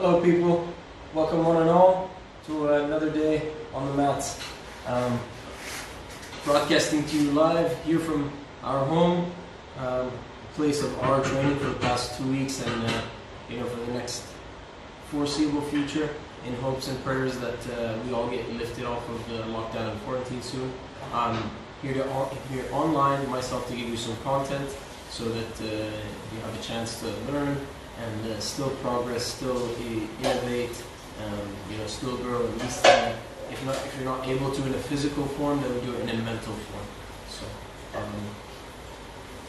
Hello people, welcome one and all to another day on the mats. Broadcasting to you live here from our home, place of our training for the past 2 weeks and for the next foreseeable future, in hopes and prayers that we all get lifted off of the lockdown and quarantine soon. Here online myself to give you some content so that you have a chance to learn and still progress, still innovate, still grow. At least if you're not able to in a physical form, then we do it in a mental form. So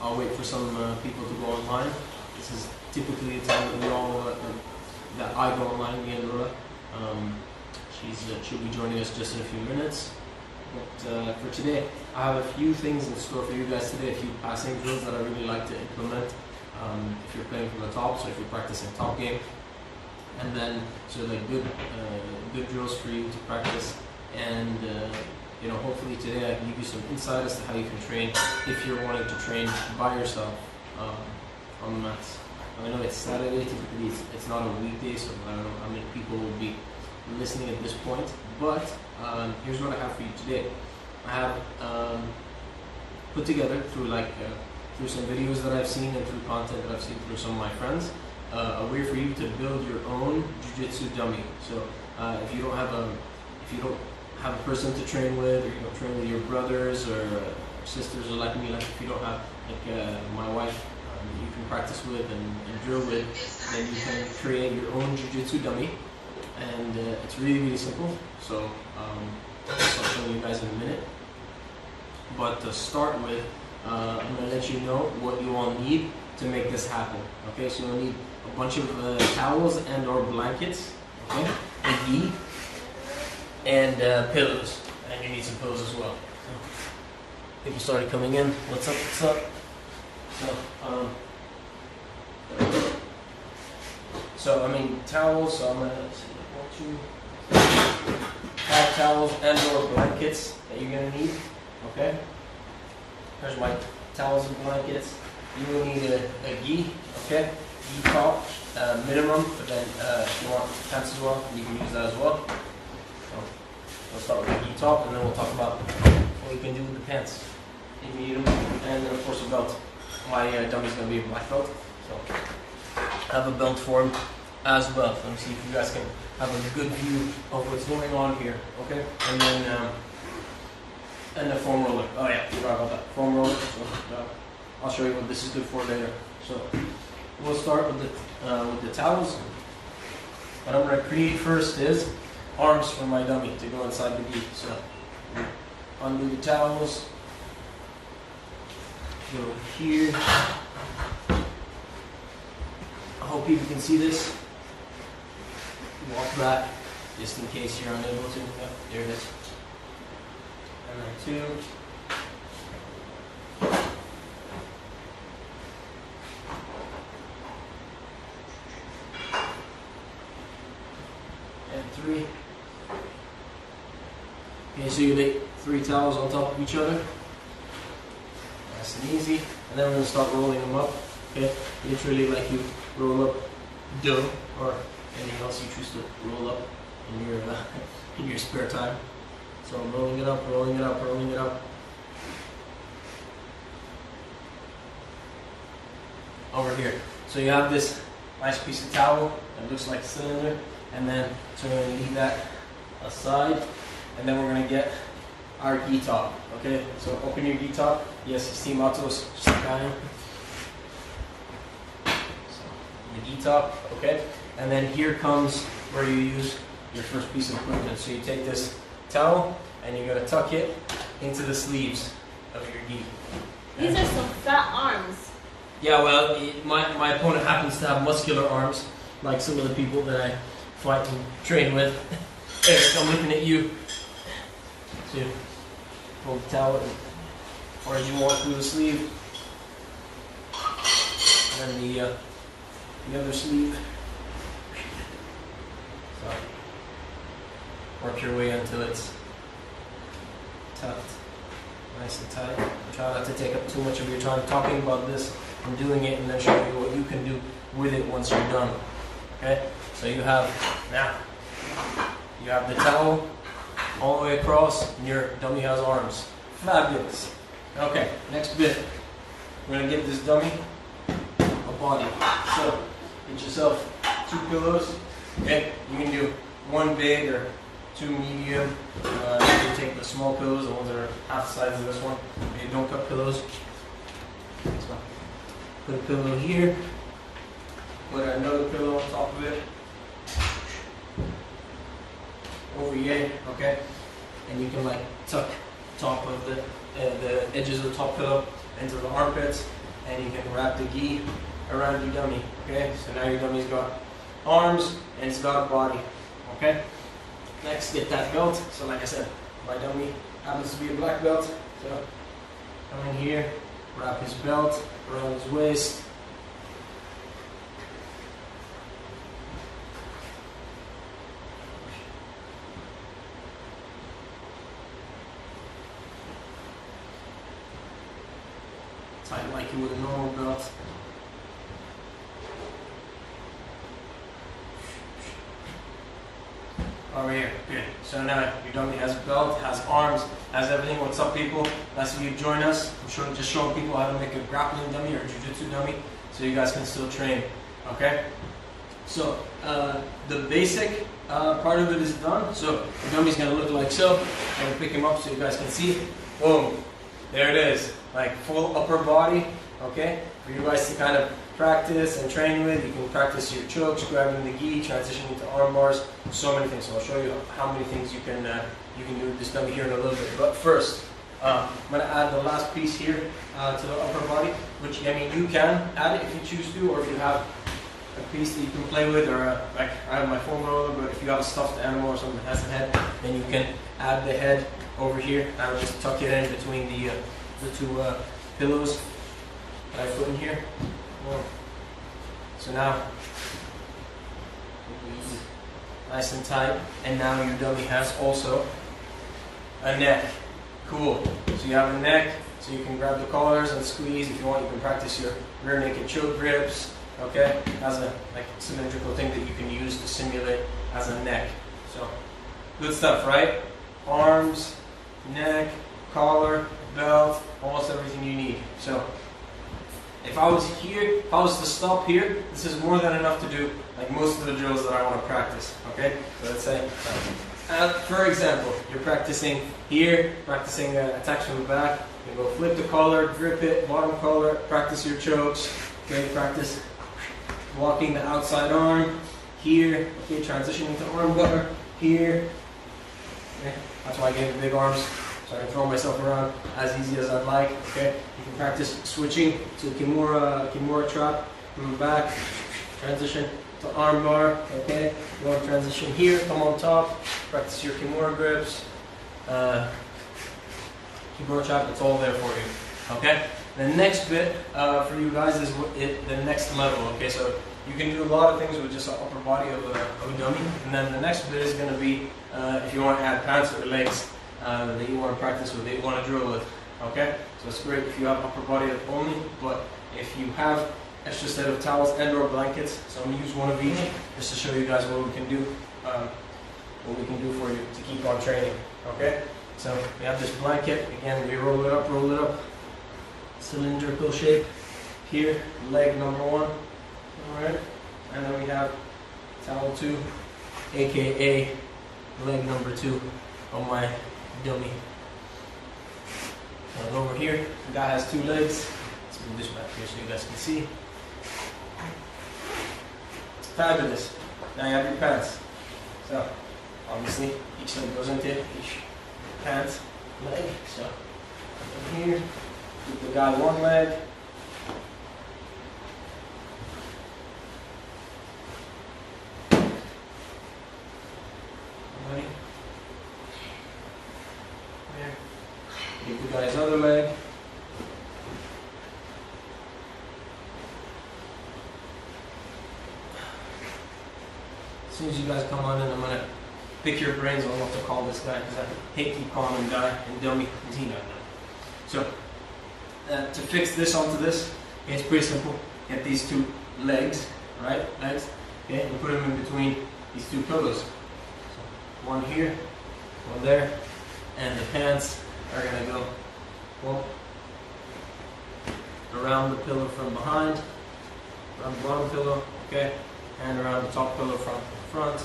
I'll wait for some people to go online. This is typically the time that that I go online. Me and Laura. She'll be joining us just in a few minutes. But for today, I have a few things in store for you guys today. A few passing drills that I really like to implement. If you're playing from the top, so if you're practicing top game, and then like good drills for you to practice, and hopefully today I can give you some insight as to how you can train if you're wanting to train by yourself on the mats. I know it's Saturday, typically it's not a weekday, so I don't know how many people will be listening at this point, but here's what I have for you today. I have put together through some videos that I've seen and through content that I've seen through some of my friends, a way for you to build your own jiu-jitsu dummy. So if you don't have a person to train with, or you don't train with your brothers or sisters, or like me, like if you don't have my wife you can practice with and drill with, then you can create your own jiu-jitsu dummy, and it's really simple. So I'll show you guys in a minute. But to start with, I'm going to let you know what you all need to make this happen. Okay, so you'll need a bunch of towels and or blankets, okay, a gi, and pillows, and you need some pillows as well. So, people started coming in. What's up? What's up? So I mean towels. So I'm going to have towels and or blankets that you're going to need. Okay. Here's my towels and blankets. You will need a gi, okay? Gi top, minimum, but then if you want pants as well, you can use that as well. So we'll start with the gi top, and then we'll talk about what you can do with the pants if you need them, and then of course a belt. My dummy's going to be a black belt, so I have a belt for him as well. Let me see if you guys can have a good view of what's going on here, okay? And then and the foam roller. Oh yeah, forgot about that. Foam roller. So I'll show you what this is good for later. So we'll start with the towels. What I'm going to create first is arms for my dummy to go inside the gi. So undo the towels. Go here. I hope people can see this. Walk back, just in case you're unable to. Yeah, there it is. And then 2. And 3. Okay, so you lay 3 towels on top of each other. Nice and easy. And then we're going to start rolling them up. Okay, literally like you roll up dough or anything else you choose to roll up in your spare time. So I'm rolling it up, rolling it up, rolling it up. Over here. So you have this nice piece of towel that looks like a cylinder, and then so we're going to leave that aside, and then we're going to get our gi top. Okay, so open your gi top. Yes, Steam Autos, just like I am. So the gi top, okay, and then here comes where you use your first piece of equipment. So you take this towel and you're going to tuck it into the sleeves of your gi. These are some fat arms. Yeah, well, my opponent happens to have muscular arms, like some of the people that I fight and train with. Eric, I'm looking at you. So you pull the towel as far as you want through the sleeve. And then the other sleeve. So work your way until it's tucked nice and tight. Try not to take up too much of your time talking about this and doing it, and then show you what you can do with it once you're done. Okay, so you have the towel all the way across, and your dummy has arms. Fabulous. Okay, next bit. We're gonna give this dummy a body. So get yourself 2 pillows. Okay, you can do 1 big or 2 medium. You can take the small pillows, the ones that are half the size of this one. Okay, don't cut pillows. So put a pillow here. Put another pillow on top of it. Over here, okay? And you can like tuck top of the edges of the top pillow into the armpits, and you can wrap the gi around your dummy. Okay, so now your dummy's got arms and it's got a body. Okay. Next, get that belt. So like I said, my dummy happens to be a black belt. So come in here, wrap his belt around his waist. Tie it like you would a normal belt. Over here, good. So now your dummy has a belt, has arms, has everything. What's up, people? Nice of you to join us. I'm just showing people how to make a grappling dummy or a jiu-jitsu dummy, so you guys can still train. Okay. So the basic part of it is done. So the dummy's gonna look like so. I'm gonna pick him up so you guys can see. Boom. There it is. Like full upper body. Okay. For you guys to kind of practice and train with. You can practice your chokes, grabbing the gi, transitioning to arm bars, so many things. So I'll show you how many things you can do with this dummy here in a little bit. But first, I'm going to add the last piece here to the upper body, which I mean you can add it if you choose to, or if you have a piece that you can play with, or like I have my foam roller. But if you have a stuffed animal or something that has a head, then you can add the head over here. I would just tuck it in between the 2 pillows that I put in here. So now, nice and tight, and now your dummy has also a neck. Cool. So you have a neck, so you can grab the collars and squeeze. If you want, you can practice your rear naked choke grips. Okay, as a like cylindrical thing that you can use to simulate as a neck. So good stuff, right? Arms, neck, collar, belt, almost everything you need. So if I was to stop here, this is more than enough to do like most of the drills that I want to practice. Okay, so let's say, for example, you're practicing here, practicing attacks from the back. You go flip the collar, grip it, bottom collar, practice your chokes. Okay, practice walking the outside arm here. Okay, transitioning to arm bar here. Okay, that's why I gave the big arms. So I can throw myself around as easy as I'd like. Okay, you can practice switching to Kimura trap from the back, transition to arm bar. Okay, you want to transition here, come on top, practice your Kimura grips, Kimura trap. It's all there for you. Okay, the next bit for you guys is the next level. Okay, so you can do a lot of things with just the upper body of a dummy, and then the next bit is going to be if you want to add pants or legs. That you want to practice with, that you want to drill with. Okay, so it's great if you have upper body only, but if you have extra set of towels and or blankets, so I'm going to use one of each just to show you guys what we can do for you to keep on training. Okay, so we have this blanket. Again, we roll it up, cylindrical shape here, leg number 1. All right, and then we have towel 2, aka leg number 2 on my dummy. And over here, the guy has 2 legs. Let's move this back here so you guys can see. Fabulous. Now you have your pants. So, obviously, each leg goes into each pant leg. So, over here, give the guy 1 leg. Ready? Give the guy's other leg. As soon as you guys come on in, I'm going to pick your brains on what to call this guy, because I hate keep calling him guy and dummy, because he not know. So, to fix this onto this, it's pretty simple. Get these 2 legs, right? Legs. Okay, and put them in between these two pillows. So one here, one there, and the pants are gonna go well, around the pillow from behind, around the bottom pillow, okay, and around the top pillow from the front.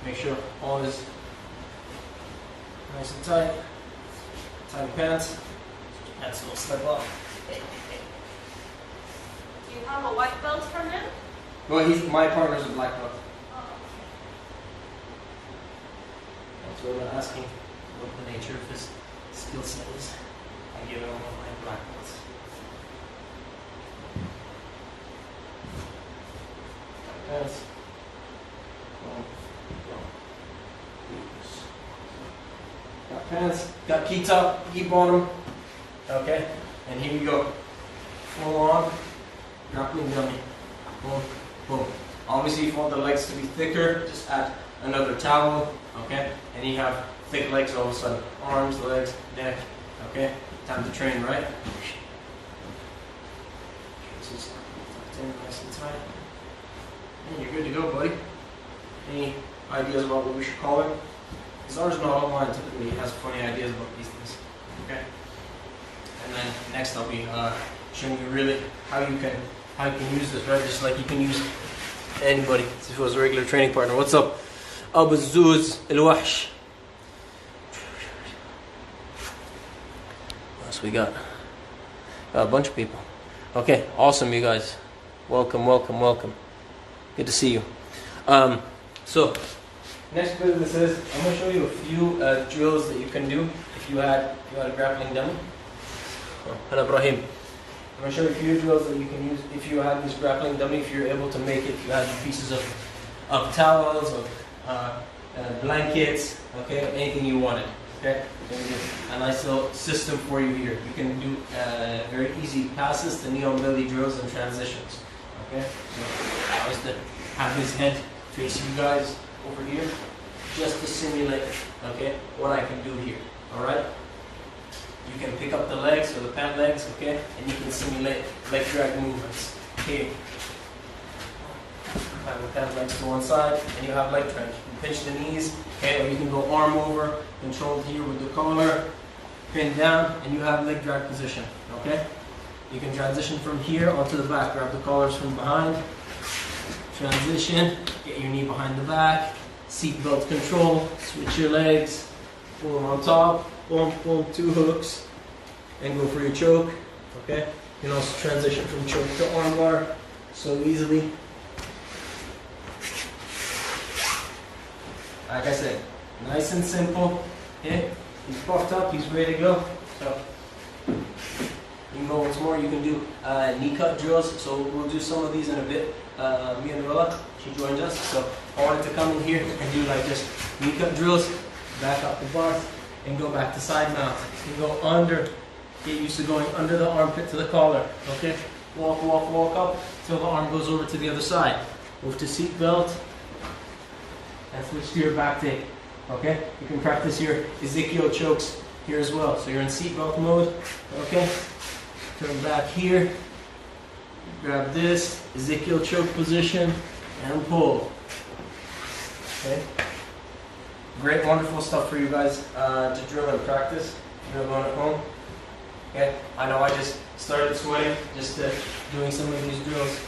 Make sure all is nice and tight. Tight pants. Pants don't slip off. Do you have a white belt from him? Well, my partner's a black belt. Oh, That's what I'm asking. What the nature of his skill set is. I give him one of my black belts. Tight pants. Boom. Got pants, got key top, key bottom. Okay, and here we go. Full on grappling dummy. Boom, boom. Obviously, if you want the legs to be thicker, just add another towel. Okay, and you have thick legs all of a sudden. Arms, legs, neck. Okay, time to train, right? This is tucked in nice and tight. And you're good to go, buddy. Any ideas about what we should call it? His arm's not online typically, he has funny ideas about these things. Okay? And then next I'll be showing you really how you can use this, right? Just like you can use anybody. If it was a regular training partner. What's up? Abu Zuz El Wahsh. What else we got? Got a bunch of people. Okay, awesome you guys. Welcome, welcome, welcome. Good to see you. So next bit of this is I'm going to show you a few drills that you can do if you had a grappling dummy. Hello, Ibrahim. I'm going to show you a few drills that you can use if you had this grappling dummy, if you're able to make it, if you had pieces of towels, of blankets, okay, anything you wanted. Okay, a nice little system for you here. You can do very easy passes to neon belly drills and transitions. Okay, so I was to have his head face you guys over here, just to simulate, okay, what I can do here. All right. You can pick up the legs or the pant legs, okay, and you can simulate leg drag movements. Here, have the pant legs to one side, and you have leg drag. You can pinch the knees, okay, or you can go arm over, controlled here with the collar, pin down, and you have leg drag position. Okay. You can transition from here onto the back. Grab the collars from behind. Transition. Get your knee behind the back. Seat belt control. Switch your legs. Pull them on top. Boom, boom, 2 hooks. And go for your choke. Okay. You can also transition from choke to armbar so easily. Like I said, nice and simple. Okay. He's puffed up. He's ready to go. So. You can go once more, you can do knee cut drills, so we'll do some of these in a bit. Me and Rolla, she joined us, so I wanted to come in here and do like just knee cut drills, back up the bar, and go back to side mount. You can go under, get used to going under the armpit to the collar, okay? Walk, walk, walk up, till the arm goes over to the other side. Move to seat belt, and switch to your back take, okay? You can practice your Ezekiel chokes here as well. So you're in seat belt mode, okay? Turn back here, grab this, Ezekiel choke position, and pull. Okay? Great, wonderful stuff for you guys to drill and practice if you're alone at home. Okay? I know I just started sweating just doing some of these drills.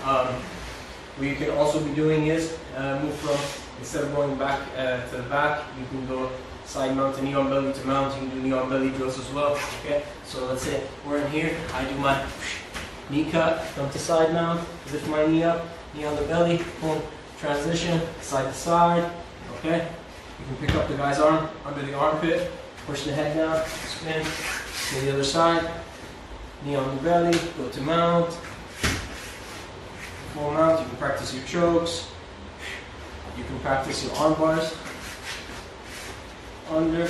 What you can also be doing is move from, instead of going back to the back, you can go side mount to knee on belly to mount. You can do knee on belly drills as well. Okay, so let's say we're in here. I do my knee cut, come to side mount, lift my knee up, knee on the belly, boom, transition, side to side. Okay, you can pick up the guy's arm under the armpit, push the head down, spin to the other side, knee on the belly, go to mount, full mount. You can practice your chokes. You can practice your arm bars. Under,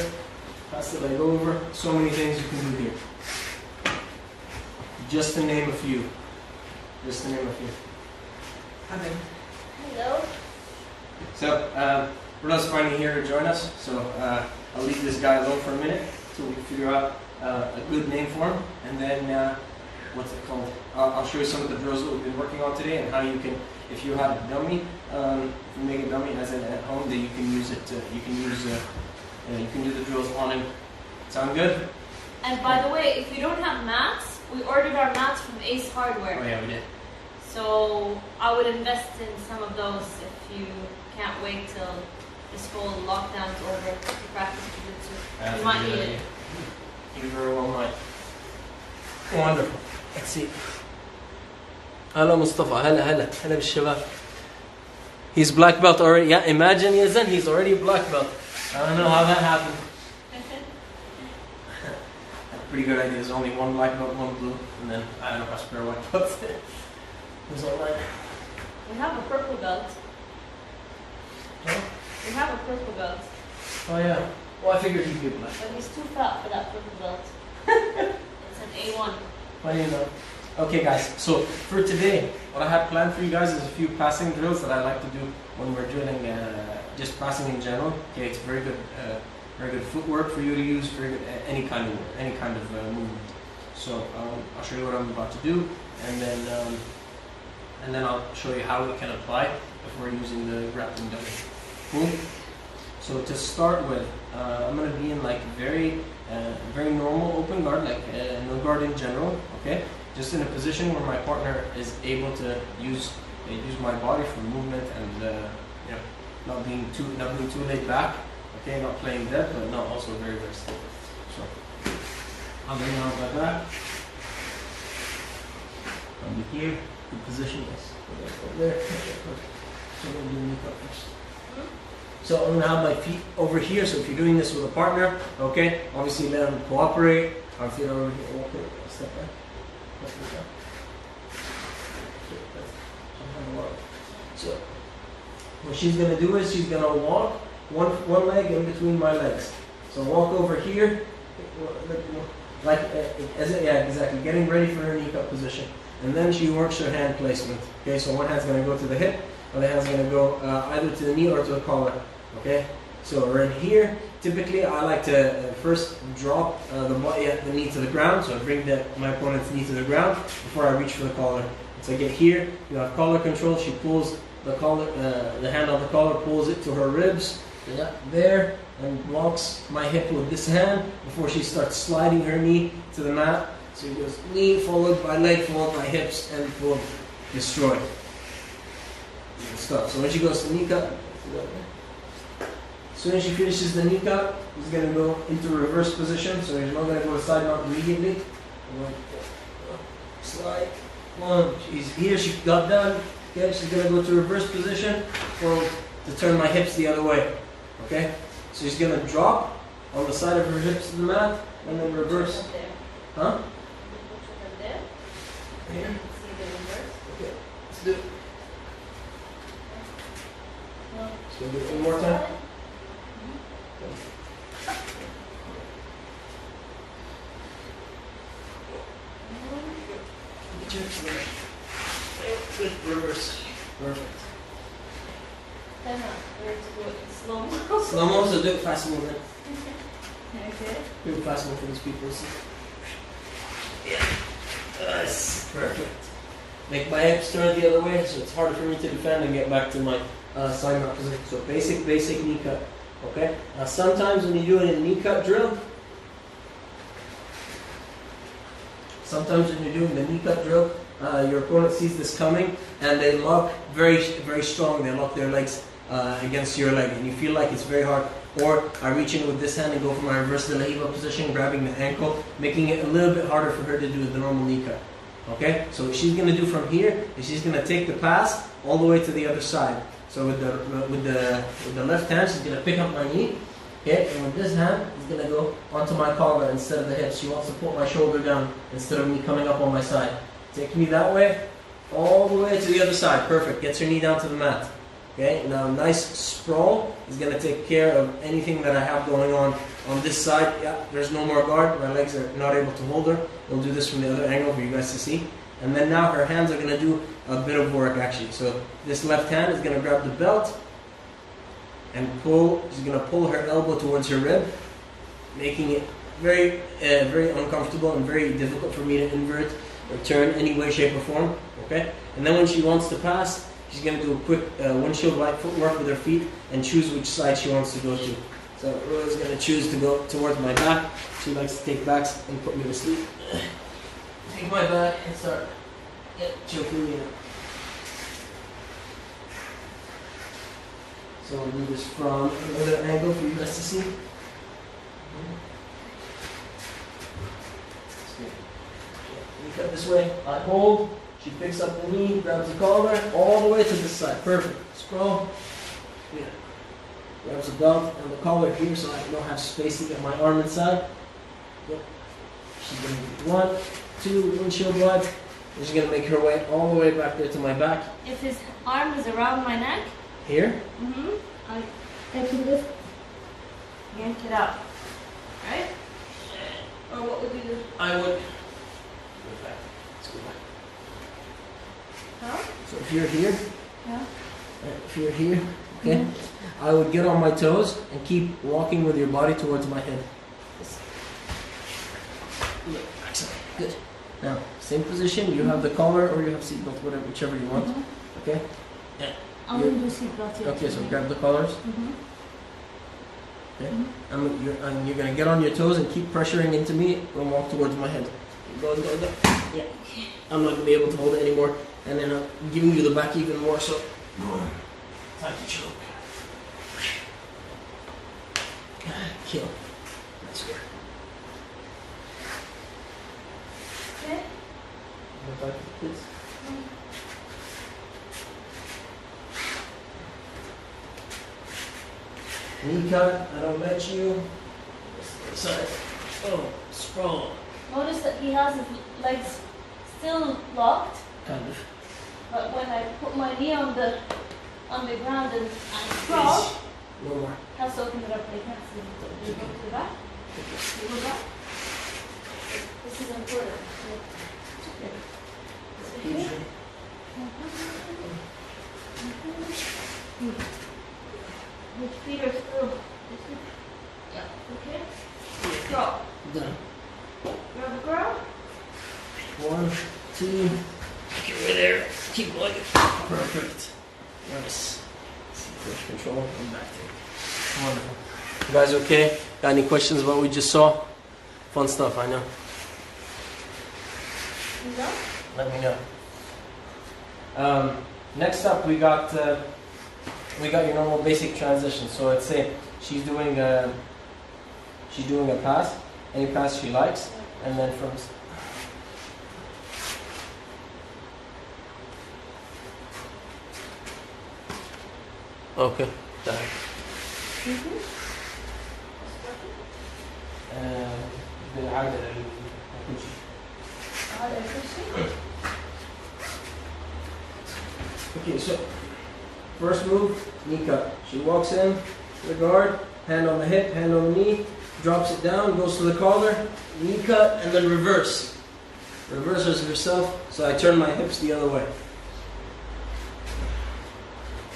pass the leg over, so many things you can do here. Just to name a few. Just to name a few. Okay. hello. So, Rulla's finally here to join us, so I'll leave this guy alone for a minute until we figure out a good name for them. And then, what's it called? I'll show you some of the drills that we've been working on today and how you can, if you have a dummy, if you make a dummy as in at home, then you can use it. You can do the drills on him. Sound good? And by the way, if you don't have mats, we ordered our mats from Ace Hardware. Oh yeah, we did. So I would invest in some of those if you can't wait till this whole lockdown's over to practice jiu-jitsu. You might need it. You very well might. Wonderful. Let's see. Hello Mustafa. هلا بالشباب. He's black belt already. Yeah, imagine Yazan, he's already a black belt. I don't know how that happened. Pretty good idea. There's only one black belt, one blue, and then I don't know how spare white belts. There's all that. We have a purple belt. Huh? We have a purple belt. Oh yeah. Well, I figured he'd be black. But he's too fat for that purple belt. It's an A1. Funny enough. Okay guys, so for today, what I have planned for you guys is a few passing drills that I like to do when we're drilling, just passing in general. Okay, it's very good footwork for you to use for any kind of work, any kind of movement. So I'll show you what I'm about to do, and then I'll show you how it can apply if we're using the grappling dummy. Cool. So to start with, I'm going to be in like very normal open guard, like no guard in general. Okay, just in a position where my partner is able to use my body for movement and you know, not being too laid back. Okay, not playing dead, but not also very still. So I'll bring out like that. I'll be here. Good position. Yes. Over there. So I'm going to do knee cut first. So I'm going to have my feet over here. So if you're doing this with a partner, okay, obviously let them cooperate. Our feet are over here. Okay, step back. So what she's going to do is she's going to walk one leg in between my legs. So walk over here, like yeah, exactly, getting ready for her knee cut position. And then she works her hand placement. Okay, so one hand's going to go to the hip, other hand's going to go either to the knee or to the collar. Okay, so right here, typically I like to first drop the knee to the ground. So I bring my opponent's knee to the ground before I reach for the collar. So I get here, you have collar control. She pulls the collar, the hand on the collar, pulls it to her ribs. Yeah, there, and walks my hip with this hand before she starts sliding her knee to the mat. So it goes knee followed by leg followed by hips and boom, destroyed. Good stuff. So when she goes to knee cut, as soon as she finishes the knee cut, he's going to go into reverse position. So he's not going to go to side mount immediately. Slide. One. She's here. She got done. Okay, she's going to go to reverse position to turn my hips the other way. Okay, so she's going to drop on the side of her hips to the mat and then reverse. Huh? Here. Okay, let's do it. Let's go do it one more time. Good reverse. Perfect. Slow-mo, so do it fast movement. Okay. Do it fast movement for these people. Yeah. Yes. Perfect. Make my hips turn the other way, so it's harder for me to defend and get back to my side mount position. So basic knee cut. Okay. Now sometimes when you do a knee cut drill, your opponent sees this coming and they lock very strong. They lock their legs against your leg, and you feel like it's very hard. Or I reach in with this hand and go for my reverse de la Hiva position, grabbing the ankle, making it a little bit harder for her to do the normal knee cut. Okay, so what she's going to do from here is she's going to take the pass all the way to the other side. So with the left hand, she's going to pick up my knee. Okay, and with this hand, she's going to go onto my collar instead of the hips. She wants to put my shoulder down instead of me coming up on my side. Take me that way, all the way to the other side. Perfect. Gets her knee down to the mat. Okay, now nice sprawl is going to take care of anything that I have going on this side. Yeah, there's no more guard. My legs are not able to hold her. We'll do this from the other angle for you guys to see. And then now her hands are going to do a bit of work actually. So this left hand is going to grab the belt and pull. She's going to pull her elbow towards her rib, making it very uncomfortable and very difficult for me to invert or turn any way, shape, or form. Okay, and then when she wants to pass, she's gonna do a quick windshield wipe footwork with her feet and choose which side she wants to go to. So Rosa's gonna choose to go towards my back. She likes to take backs and put me to sleep. Take my back and start choking me out. So we'll do this from another angle for you guys to see. You cut this way, I hold, she picks up the knee, grabs the collar, all the way to this side. Perfect. Scroll. Yeah. Grabs the belt and the collar here so I don't have space to get my arm inside. Yep. She's going to do 1, 2, windshield wipe. She's going to make her way all the way back there to my back. If his arm is around my neck. Here? I can lift. Yank it out. Right? Or what would you do? I would. Go back. Let's go back. Huh? So if you're here. Yeah. If you're here, okay, I would get on my toes and keep walking with your body towards my head. Yeah, excellent. Good. Now, same position. You have the collar or you have seatbelt, whatever, whichever you want. Okay. Yeah. I'm going to do seatbelt here. Okay, so grab the collars. Okay. And you're going to get on your toes and keep pressuring into me and walk towards my head. Go. Yeah. I'm not going to be able to hold it anymore. And then I'm giving you the back even more, so time to choke. Kill. That's good. Okay. Go back to this. Knee cut, I don't let you. Side. Oh, sprawl. Notice that he has his legs still locked, Kind of. but when I put my knee on the ground and sprawl, No more. has to open it up. They can't see it. You go to the back. You go back. This is important. Okay. Which feet are still? Yeah. Okay. Drop. Done. Grab the ground. 1, 2. Get right there. Keep going. Perfect. Nice. Push control. And back to it. Wonderful. You guys okay? Got any questions about what we just saw? Fun stuff, I know. No? Let me know. Next up, we got your normal basic transition. So let's say she's doing a pass, any pass she likes, and then from okay. Done. بالعادة Okay, so first move, knee cut. She walks in, the guard, hand on the hip, hand on the knee, drops it down, goes to the collar, knee cut, and then reverse. Reverses herself, so I turn my hips the other way.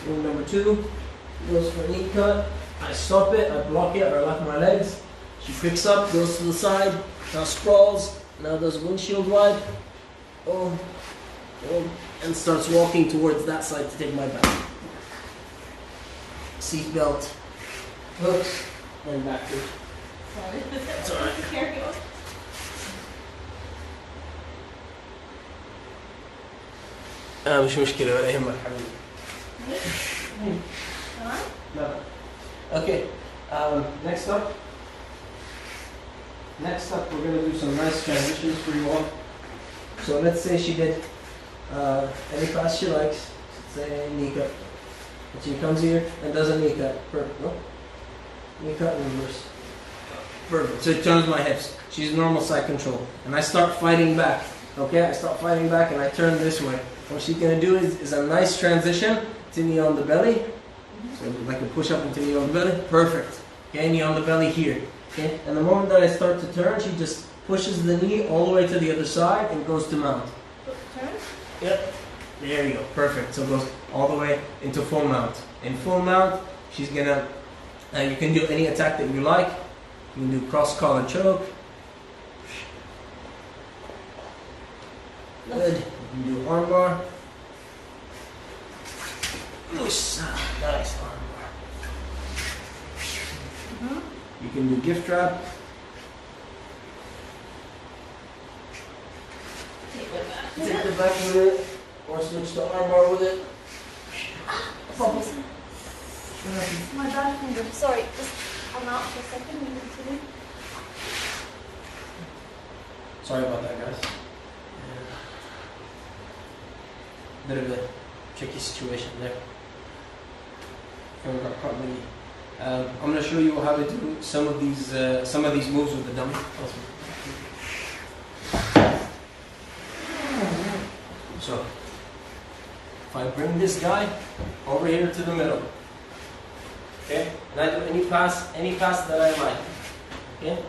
Move number 2, goes for a knee cut. I stop it, I block it, I lock my legs. She picks up, goes to the side, now sprawls, now does windshield wipe. Oh, and starts walking towards that side to take my back. Seat belt, hooks, and back to it. Sorry. It's alright. Carry on. مش مشكلة ولا يهمك حبيبي. Alright? No. Okay. Next up, we're going to do some nice transitions for you all. So let's say she did any pass she likes. Let's say knee cut. And she comes here and does a knee cut. Perfect. No? Knee cut and reverse. Perfect. So it turns my hips. She's normal side control. And I start fighting back. Okay? I start fighting back and I turn this way. What she's going to do is a nice transition to knee on the belly. So like a push up into knee on the belly. Perfect. Okay, knee on the belly here. Okay, and the moment that I start to turn, she just pushes the knee all the way to the other side and goes to mount. Turn? Yep. There you go. Perfect. So it goes all the way into full mount. In full mount, she's gonna. You can do any attack that you like. You can do cross collar choke. Good. You can do armbar. Nice armbar. You can do gift wrap. Take the back with it, or switch to armbar with it. My bad finger. Sorry, just come out for a second. Sorry about that, guys. Bit of a tricky situation there. I'm going to show you how to do some of these moves with the dummy. So, if I bring this guy over here to the middle, okay, and I do any pass that I like, okay,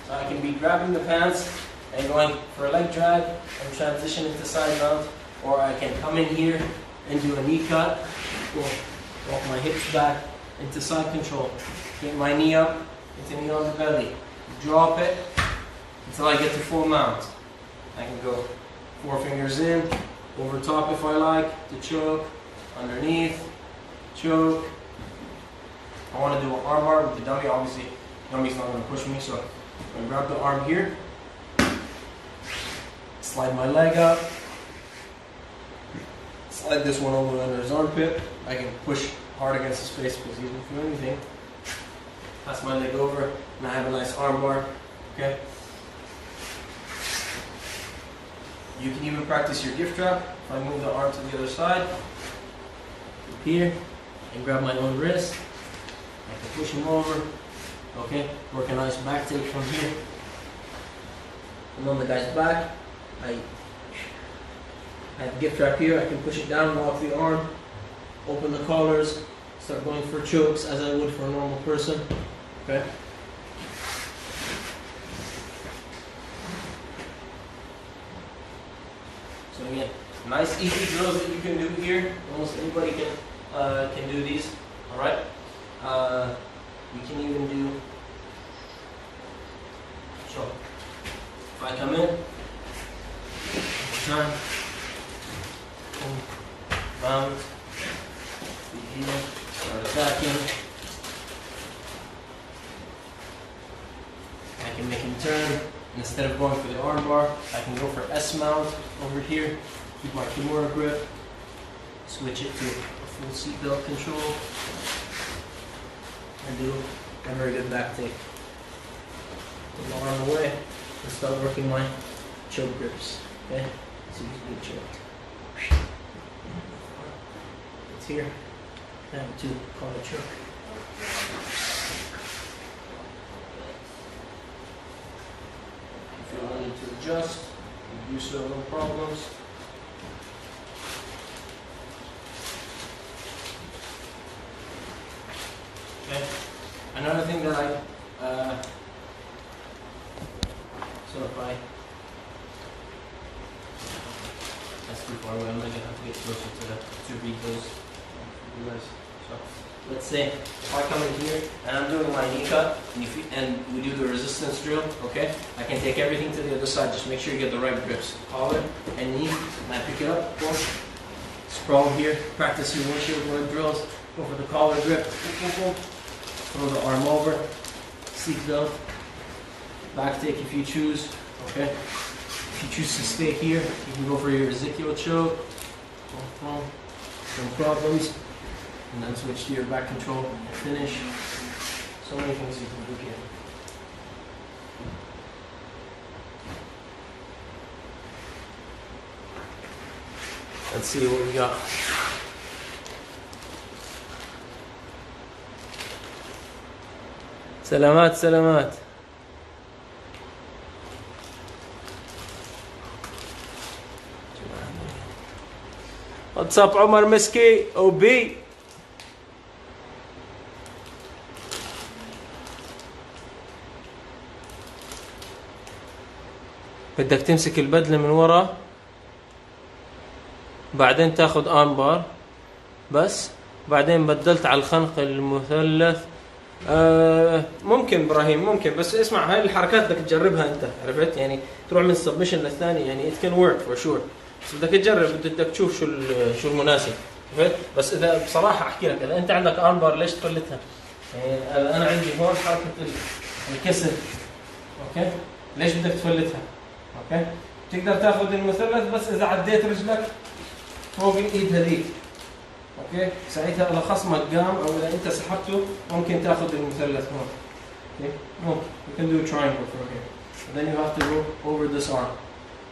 so I can be grabbing the pants and going for a leg drag and transition into side mount, or I can come in here and do a knee cut, walk my hips back into side control, get my knee up, into knee on the belly, drop it until I get to full mount. I can go 4 fingers in, over top if I like, to choke, underneath, choke. I want to do an arm bar with the dummy. Obviously, the dummy's not going to push me, so I'm going to grab the arm here, slide my leg up, slide this one over under his armpit. I can push hard against his face because he doesn't feel anything. Pass my leg over, and I have a nice arm bar. Okay. You can even practice your gift wrap. If I move the arm to the other side, here, and grab my own wrist, I can push him over. Okay, work a nice back take from here. And on the guy's back, I have gift wrap here. I can push it down, walk the arm, open the collars, start going for chokes as I would for a normal person. Okay. So again, nice easy drills that you can do here. Almost anybody can do these. All right. You can even do. So if I come in, turn, bound, here, start attacking. I can make him turn. Instead of going for the arm bar, I can go for S mount over here. Keep my Kimura grip. Switch it to a full seatbelt control. And do a very good back take. Put the arm away and start working my choke grips. Okay? So you can choke. It's here. And to call it choke. If you need to adjust, you do so, no problems. Okay. Another thing that that's too far away. I'm going to have to get closer to read those for you guys. So let's say if I come in here and I'm doing my knee cut and we do the resistance drill, okay? I can take everything to the other side. Just make sure you get the right grips. Collar and knee, and I pick it up, boom. Sprawl here, practice your windshield wiper drills, go for the collar grip, boom, boom, boom. Throw the arm over, seat belt, back take if you choose, okay? If you choose to stay here, you can go for your Ezekiel choke, no problems, and then switch to your back control and finish. So many things you can do here. Let's see what we got. سلامات سلامات. What's up عمر مسكي OB. بدك تمسك البدلة من ورا بعدين تاخد آن بار بس بعدين بدلت على الخنق المثلث ممكن ابراهيم ممكن، بس اسمع هاي الحركات بدك تجربها انت، عرفت يعني تروح من السبمشن للثاني، يعني it can work for sure، بس بدك تجرب، بدك تشوف شو المناسب، عرفت؟ بس اذا بصراحه احكي لك، اذا انت عندك ارم بار ليش تفلتها؟ يعني انا عندي هون حركه الكسر، اوكي؟ ليش بدك تفلتها؟ اوكي؟ تقدر تاخذ المثلث بس اذا عديت رجلك فوق الايد هذيك، اوكي؟ ساعتها اذا خصمك قام او اذا انت سحبته ممكن تاخذ المثلث هون، اوكي؟ ممكن you can do a triangle from here and then you have to go over this arm،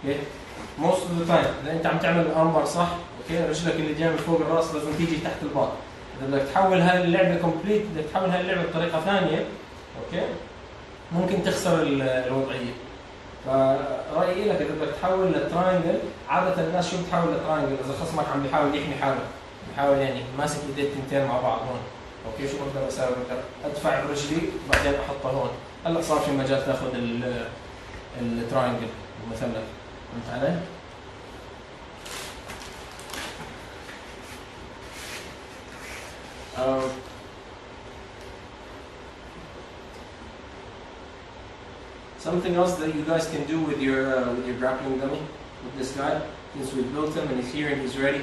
اوكي؟ most of the time اذا انت عم تعمل الارم بار صح، اوكي؟ رجلك اللي جايه من فوق الراس لازم تيجي تحت الباط. اذا بدك تحول هاي اللعبه كومبليت، بدك تحول هاي اللعبه بطريقه ثانيه، اوكي؟ ممكن تخسر الوضعيه. فرأيي لك اذا بدك تحول للتراينجل، عاده الناس شو بتحول للتراينجل؟ اذا خصمك عم بيحاول يحمي حاله، بحاول يعني ماسك ايديه تنتين مع بعض هون، اوكي؟ شو بقدر اسوي؟ بقدر ادفع برجلي وبعدين احطها هون. هلا صار في مجال تاخذ التراينجل المثلث، فهمت علي؟ Something else that you guys can do with your grappling dummy, with this guy, since we built him and he's here and he's ready,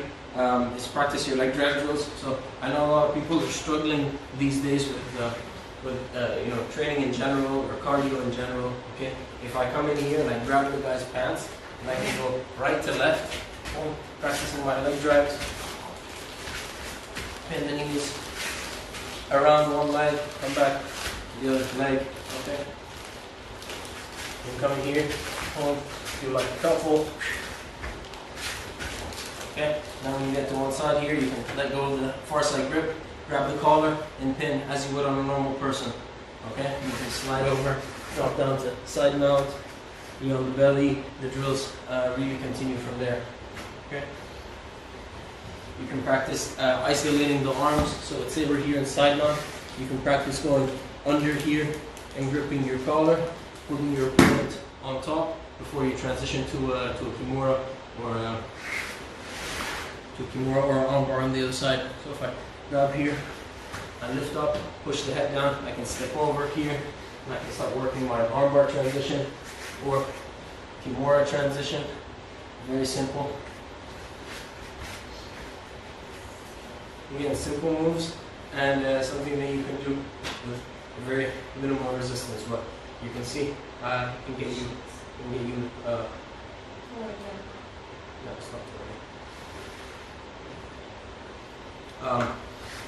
is practice your leg drag drills. So I know a lot of people are struggling these days with you know, training in general or cardio in general. Okay, if I come in here and I grab the guy's pants and I can go right to left, practicing my leg drags, bend the knees around one leg, come back to the other leg. Okay. You can come in here, hold, do like a couple. Okay, now when you get to one side here, you can let go of the far side grip, grab the collar, and pin as you would on a normal person. Okay, you can slide over, drop down to side mount, be on the belly. The drills really continue from there. Okay, you can practice isolating the arms. So let's say we're here in side mount. You can practice going under here and gripping your collar, putting your opponent on top before you transition to a kimura or an arm bar on the other side. So if I grab here, I lift up, push the head down, I can step over here, and I can start working my arm bar transition or kimura transition. Very simple. Again, simple moves and something that you can do with very minimal resistance. But you can see, can get you. No, it's not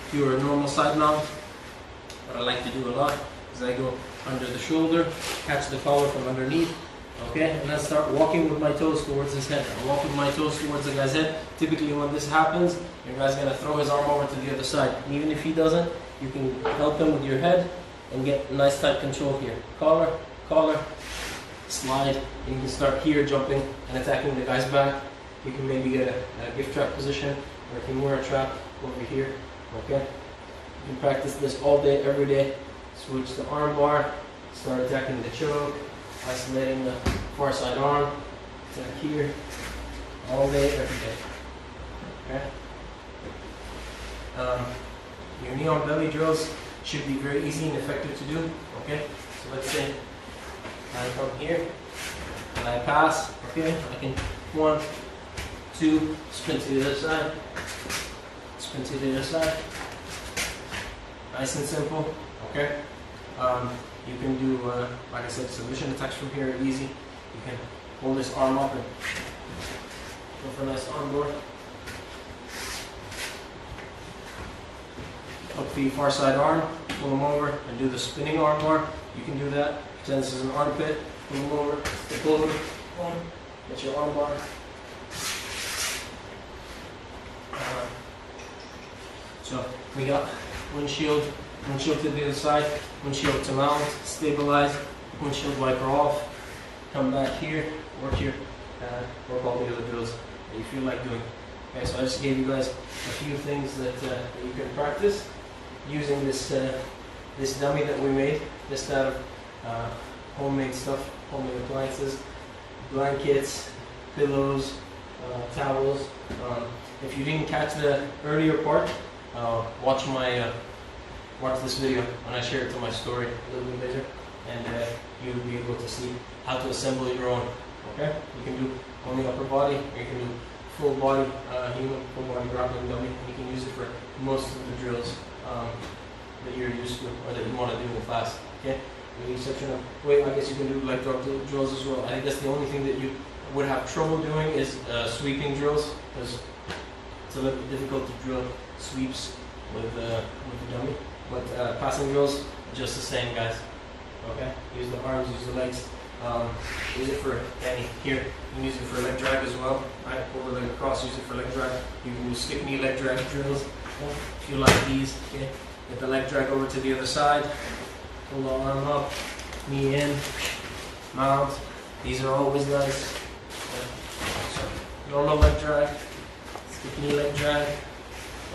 if you're a normal side mount, what I like to do a lot is I go under the shoulder, catch the collar from underneath, okay, and then start walking with my toes towards his head. I walk with my toes towards the guy's head. Typically when this happens, your guy's going to throw his arm over to the other side. And even if he doesn't, you can help him with your head and get nice tight control here. Collar, slide, and you can start here jumping and attacking the guy's back. You can maybe get a gift trap position or a kimura trap over here, okay? You can practice this all day, every day. Switch the arm bar, start attacking the choke, isolating the far side arm, attack here, all day, every day, okay? Your knee on belly drills should be very easy and effective to do, okay? So let's say I come here and I pass, okay? I can 1, 2, sprint to the other side, sprint to the other side. Nice and simple, okay? You can do, like I said, submission attacks from here are easy. You can hold this arm up and go for a nice arm bar. Up the far side arm, pull them over and do the spinning arm bar. You can do that. Pretend this is an armpit, pull them over, step over, boom, get your arm bar. So we got windshield to the other side, windshield to mount, stabilize, windshield wiper off, come back here, work all the other drills that you feel like doing. Okay, so I just gave you guys a few things that you can practice using this dummy that we made, just out of homemade stuff, homemade appliances, blankets, pillows, towels. If you didn't catch the earlier part, watch my watch this video when I share it to my story a little bit later, and you'll be able to see how to assemble your own. Okay, you can do only upper body, or you can do full body human, full body grappling dummy. You can use it for most of the drills that you're used to or that you want to do in the class. Okay, with the exception of I guess you can do leg drop drills as well. I think that's the only thing that you would have trouble doing is sweeping drills, because it's a little bit difficult to drill sweeps with the dummy. But passing drills, just the same, guys. Okay, use the arms, use the legs. Use it for here. You can use it for leg drag as well. Right, over leg across. Use it for leg drag. You can do skip knee leg drag drills if you like these. Okay, get the leg drag over to the other side. Pull the arm up, knee in, mount. These are always nice. Okay. So normal leg drag, skip knee leg drag,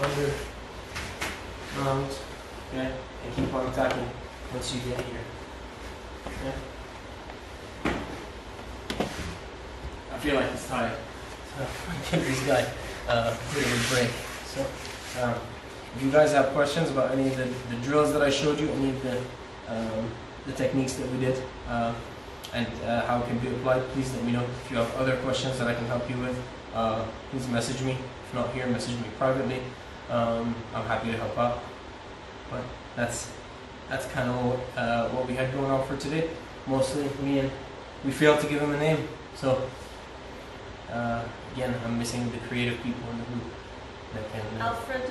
under, mount. Okay, and keep on attacking once you get here. Okay. I feel like it's tired. So give this guy a bit of a break. So if you guys have questions about any of the drills that I showed you, any of the techniques that we did, and how it can be applied, please let me know. If you have other questions that I can help you with, please message me. If not here, message me privately. I'm happy to help out. But that's kind of what we had going on for today. Mostly we failed to give him a name. So again, I'm missing the creative people in the group that can. Alfred.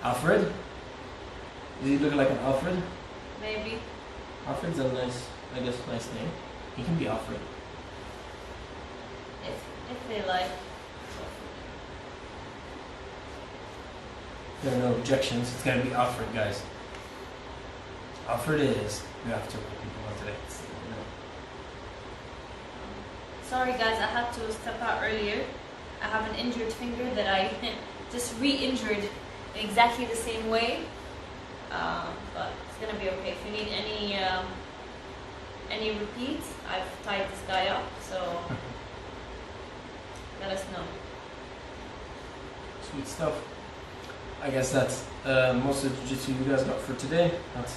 Alfred? Does he look like an Alfred? Maybe. Alfred's a nice name. He can be Alfred. If they like. There are no objections. It's gonna be Alfred, guys. Alfred is. We have to put people on today. Sorry guys, I had to step out earlier. I have an injured finger that I just re-injured exactly the same way. But it's gonna be okay. If you need any repeats, I've tied this guy up, so let us know. Sweet stuff. I guess that's most of the jiu-jitsu you guys got for today. That's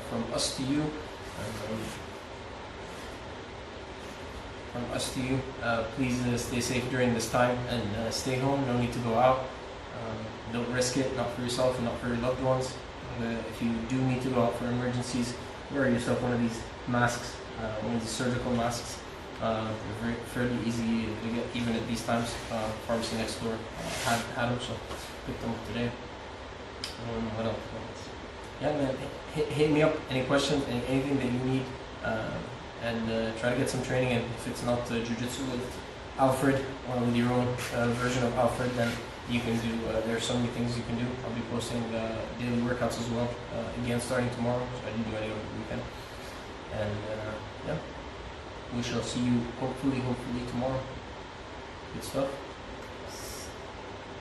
from us to you. From us to you. Please stay safe during this time and stay home. No need to go out. Don't risk it, not for yourself and not for your loved ones. If you do need to go out for emergencies, wear yourself one of these masks, one of these surgical masks. They're fairly easy to get even at these times. Pharmacy next door had them, so picked them up today. What else? Yeah, man, hit me up. Any questions, anything that you need, and try to get some training. And if it's not jiu-jitsu with Alfred or with your own version of Alfred, then you can do. There are so many things you can do. I'll be posting daily workouts as well. Again, starting tomorrow, so I didn't do any over the weekend. And yeah, we shall see you hopefully tomorrow. Good stuff.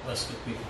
Let's get people.